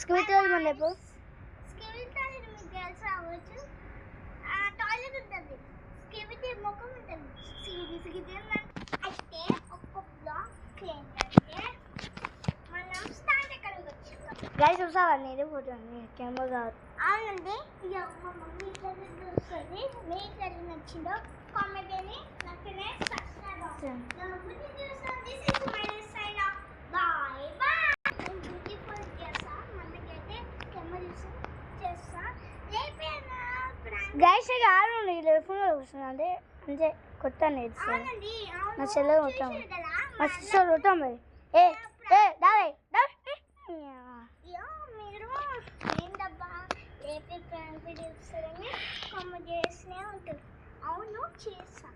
Scooter మన లేపు స్కెవిటల్ మీకు తెలుసు అవ్వచ్చు. టాయిలెట్ ఉంటుంది, స్కెవిటీ ముఖం ఉంటుంది. సిగిది అయితే ఒక్క బ్లాక్ ఏంటంటే మనం స్టార్ట్ ఎక్కడికి వచ్చాం గైస్ చూసావా నేను ఫోటో కెమెరా అవునండి. ఇక మా మమ్మీ ఇట్లా చూస్తుంది. మీ ఇట్లా నచ్చిందో కామెంట్ అని నాకు సబ్స్క్రైబ్ అవ్వండి. This is my sign off. Bye bye. Beautiful చేస్తా, మనకైతే కెమెరా చేస్తా. రేపేనా గైస్ ఇక ఆడండి ఫోన్ కూర్చున్నాండి అంతే కొత్త నేర్చుకున్నాను అవునండి. నా చెల్లె కొట్టాము మా సిస్టర్ కొట్టాం మరి ఏ ఏ దాదే అయ్యో మీరు ఏంటబ్బా రేపే ప్రాంక్ వీడియోస్ కామెంట్ చేస్తూనే ఉంటారు. అవును చేస్తా.